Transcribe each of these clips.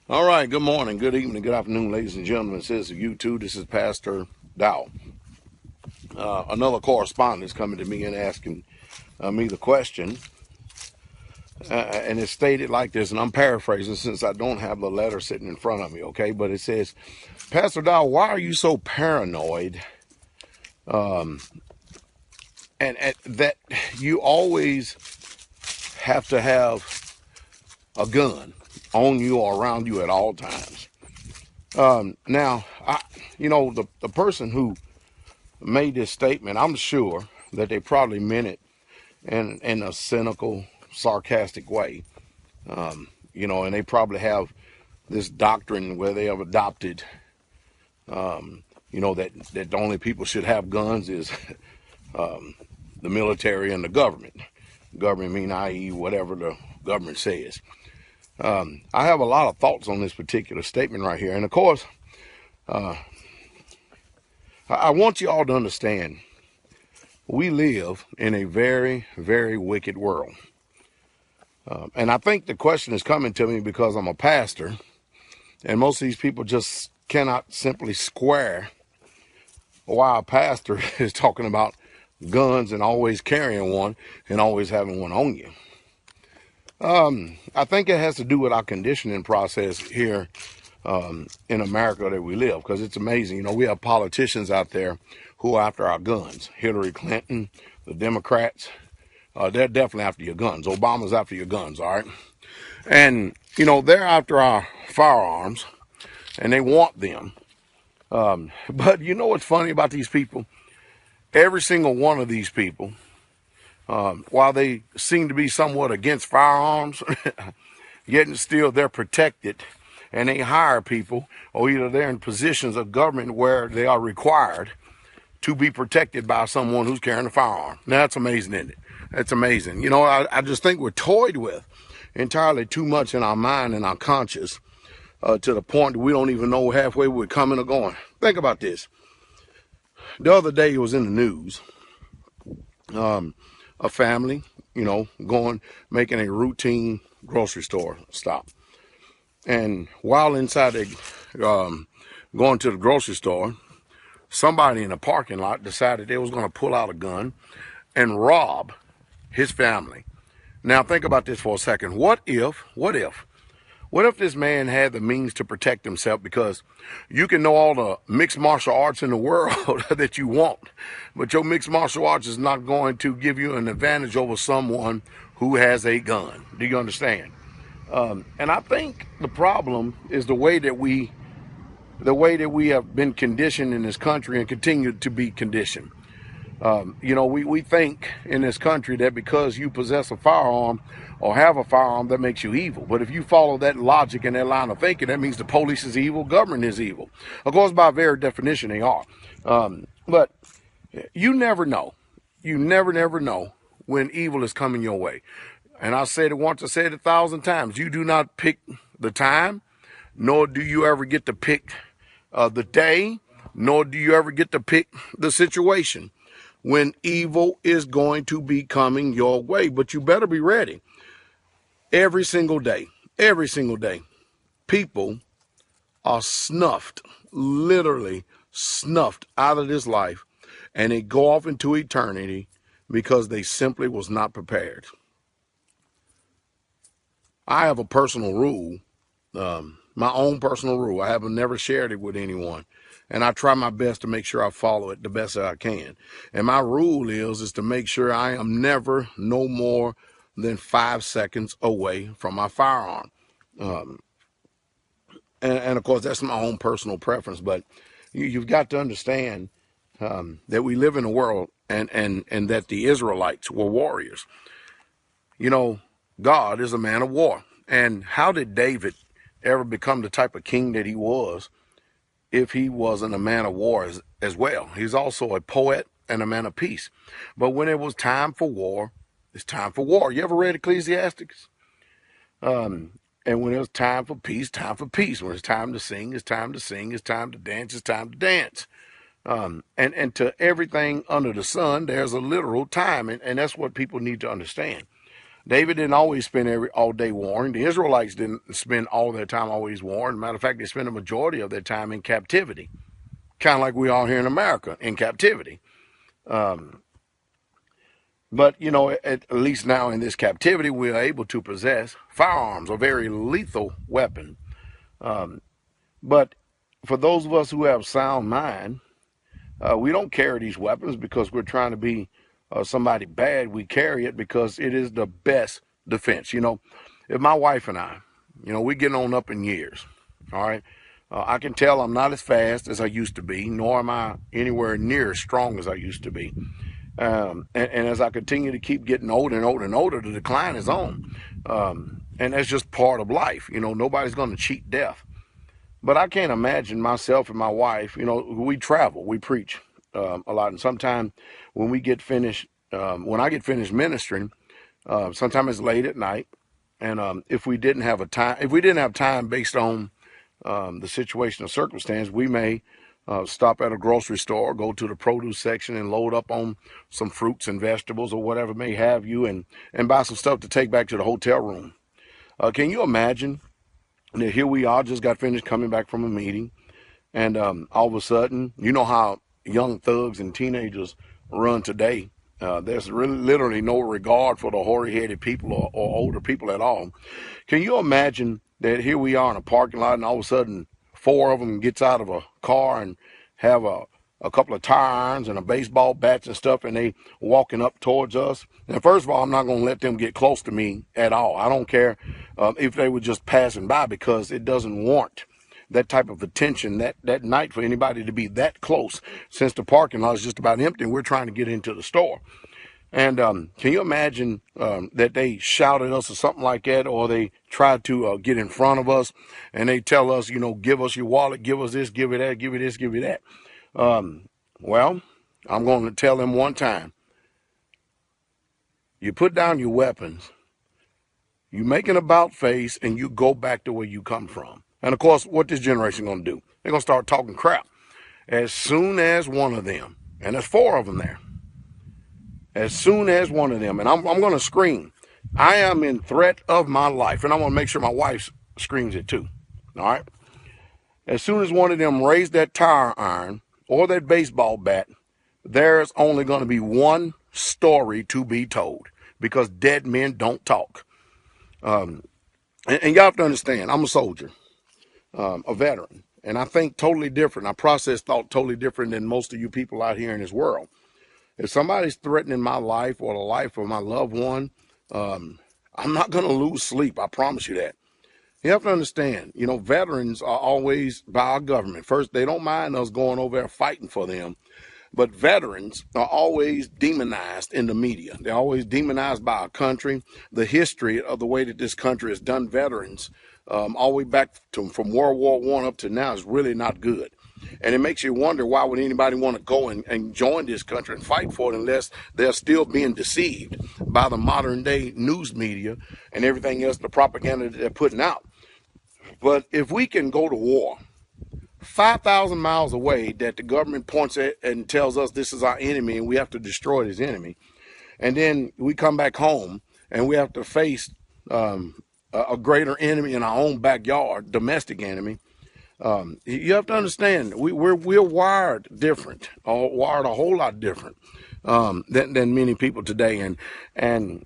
All right, good morning, good evening, good afternoon, ladies and gentlemen. It says you too. This is Pastor Dow. Another correspondent is coming to me and asking me the question, and it's stated like this, and I'm paraphrasing since I don't have the letter sitting in front of me, okay? But it says, Pastor Dow, why are you so paranoid and that you always have to have a gun on you or around you at all times? Now, the person who made this statement, I'm sure that they probably meant it in a cynical, sarcastic way. And they probably have this doctrine where they have adopted, that the only people should have guns is the military and the government. Government mean i.e. whatever the government says. I have a lot of thoughts on this particular statement right here. And of course, I want you all to understand we live in a very, very wicked world. And I think the question is coming to me because I'm a pastor, and most of these people just cannot simply square why a pastor is talking about guns and always carrying one and always having one on you. I think it has to do with our conditioning process here in America that we live, because it's amazing. We have politicians out there who are after our guns. Hillary Clinton, the Democrats, they're definitely after your guns. Obama's after your guns, all right? And, they're after our firearms, and they want them. But you know what's funny about these people? Every single one of these people, while they seem to be somewhat against firearms, yet still they're protected, and they hire people, or either they're in positions of government where they are required to be protected by someone who's carrying a firearm. Now, that's amazing, isn't it? That's amazing. I just think we're toyed with entirely too much in our mind and our conscience to the point that we don't even know halfway we're coming or going. Think about this. The other day it was in the news. A family, making a routine grocery store stop. And while inside going to the grocery store, somebody in the parking lot decided they was going to pull out a gun and rob his family. Now think about this for a second. What if this man had the means to protect himself? Because you can know all the mixed martial arts in the world that you want, but your mixed martial arts is not going to give you an advantage over someone who has a gun. Do you understand? And I think the problem is the way that we have been conditioned in this country and continue to be conditioned. We think in this country that because you possess a firearm or have a firearm, that makes you evil. But if you follow that logic and that line of thinking, that means the police is evil, government is evil. Of course, by very definition, they are. But you never know. You never know when evil is coming your way. And I said it once, I said it 1,000 times. You do not pick the time, nor do you ever get to pick the day, nor do you ever get to pick the situation when evil is going to be coming your way. But you better be ready. Every single day, people are snuffed, literally snuffed out of this life, and they go off into eternity because they simply was not prepared. I have a personal rule, my own personal rule. I have never shared it with anyone. And I try my best to make sure I follow it the best that I can. And my rule is to make sure I am never no more than 5 seconds away from my firearm. And of course, that's my own personal preference. But you've got to understand that we live in a world and that the Israelites were warriors. God is a man of war. And how did David ever become the type of king that he was if he wasn't a man of war as well? He's also a poet and a man of peace. But when it was time for war, it's time for war. You ever read Ecclesiastes? And when it was time for peace, time for peace. When it's time to sing, it's time to sing. It's time to dance, it's time to dance. And to everything under the sun, there's a literal time. And that's what people need to understand. David didn't always spend all day warring. The Israelites didn't spend all their time always warring. Matter of fact, they spent a majority of their time in captivity, kind of like we are here in America, in captivity. But, you know, at least now in this captivity, we are able to possess firearms, a very lethal weapon. But for those of us who have sound mind, we don't carry these weapons because we're trying to be somebody bad. We carry it because it is the best defense. You know, if my wife and I, you know, we're getting on up in years, all right? I can tell I'm not as fast as I used to be, nor am I anywhere near as strong as I used to be. And as I continue to keep getting older and older and older, the decline is on. And that's just part of life. You know, nobody's going to cheat death. But I can't imagine myself and my wife, you know, we travel, we preach a lot. And sometimes when we get finished, when I get finished ministering, sometimes it's late at night. And if we didn't have time based on the situation or circumstance, we may stop at a grocery store, go to the produce section and load up on some fruits and vegetables or whatever may have you, and buy some stuff to take back to the hotel room. Can you imagine that here we are, just got finished coming back from a meeting, and all of a sudden, you know how young thugs and teenagers run today. There's really literally no regard for the hoary-headed people or older people at all. Can you imagine that here we are in a parking lot and all of a sudden 4 of them gets out of a car and have a couple of tire irons and a baseball bats and stuff, and they walking up towards us? And first of all, I'm not going to let them get close to me at all. I don't care if they were just passing by, because it doesn't warrant that type of attention that night for anybody to be that close, since the parking lot is just about empty and we're trying to get into the store. And can you imagine that they shout at us or something like that, or they try to get in front of us and they tell us, you know, give us your wallet, give us this, give it that, give it this, give it that. Well, I'm going to tell them one time. You put down your weapons, you make an about face, and you go back to where you come from. And of course, what this generation going to do? They're going to start talking crap. As soon as one of them, and there's 4 of them there, as soon as one of them, and I'm going to scream, I am in threat of my life, and I want to make sure my wife screams it too, all right? As soon as one of them raise that tire iron or that baseball bat, there's only going to be one story to be told, because dead men don't talk. And you have to understand, I'm a soldier, a veteran, and I think totally different. I process thought totally different than most of you people out here in this world. If somebody's threatening my life or the life of my loved one, I'm not going to lose sleep. I promise you that. You have to understand, you know, veterans are always by our government. First, they don't mind us going over there fighting for them. But veterans are always demonized in the media. They're always demonized by our country. The history of the way that this country has done veterans, all the way back from World War I up to now, is really not good. And it makes you wonder, why would anybody want to go and join this country and fight for it unless they're still being deceived by the modern day news media and everything else, the propaganda that they're putting out. But if we can go to war 5,000 miles away, that the government points at and tells us this is our enemy and we have to destroy this enemy, and then we come back home and we have to face a greater enemy in our own backyard, domestic enemy, you have to understand, we're wired different, wired a whole lot different than many people today. And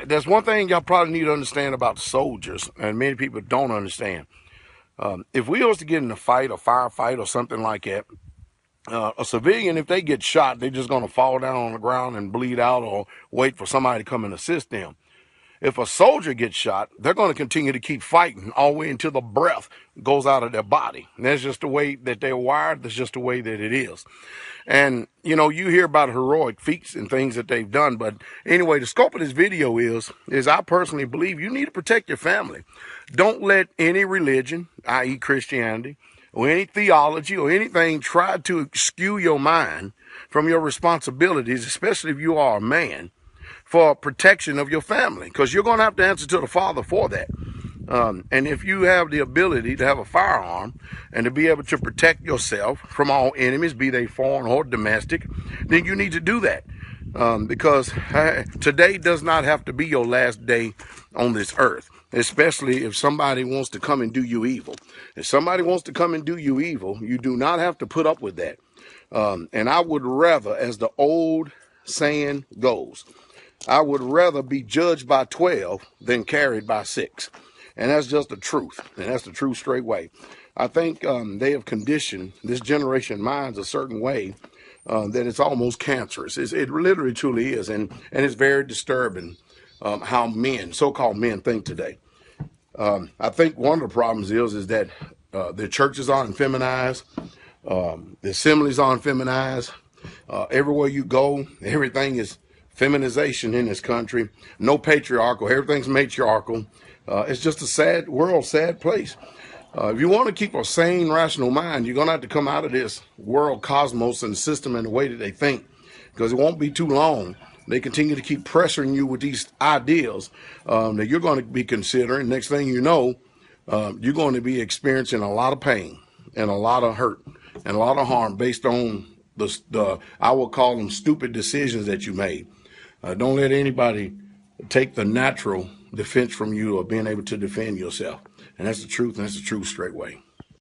there's one thing y'all probably need to understand about soldiers, and many people don't understand. If we was to get in a fight, a firefight or something like that, a civilian, if they get shot, they're just going to fall down on the ground and bleed out, or wait for somebody to come and assist them. If a soldier gets shot, they're going to continue to keep fighting all the way until the breath goes out of their body. And that's just the way that they're wired. That's just the way that it is. And, you know, you hear about heroic feats and things that they've done. But anyway, the scope of this video is I personally believe you need to protect your family. Don't let any religion, i.e. Christianity, or any theology or anything try to skew your mind from your responsibilities, especially if you are a man, for protection of your family, because you're going to have to answer to the Father for that. And if you have the ability to have a firearm and to be able to protect yourself from all enemies, be they foreign or domestic, then you need to do that. because today does not have to be your last day on this earth, especially if somebody wants to come and do you evil. If somebody wants to come and do you evil, you do not have to put up with that. And I would rather, as the old saying goes, I would rather be judged by 12 than carried by 6. And that's just the truth. And that's the truth straight way. I think they have conditioned this generation minds a certain way that it's almost cancerous. It literally truly is. And it's very disturbing how men, so-called men, think today. I think one of the problems is that the churches are feminized. The assemblies are feminized. Everywhere you go, everything is feminization in this country. No patriarchal. Everything's matriarchal. It's just a sad world, sad place. If you want to keep a sane, rational mind, you're going to have to come out of this world cosmos and system in the way that they think, because it won't be too long. They continue to keep pressuring you with these ideas that you're going to be considering. Next thing you know, you're going to be experiencing a lot of pain and a lot of hurt and a lot of harm based on the I will call them stupid decisions that you made. Don't let anybody take the natural defense from you of being able to defend yourself. And that's the truth, and that's the truth straight way.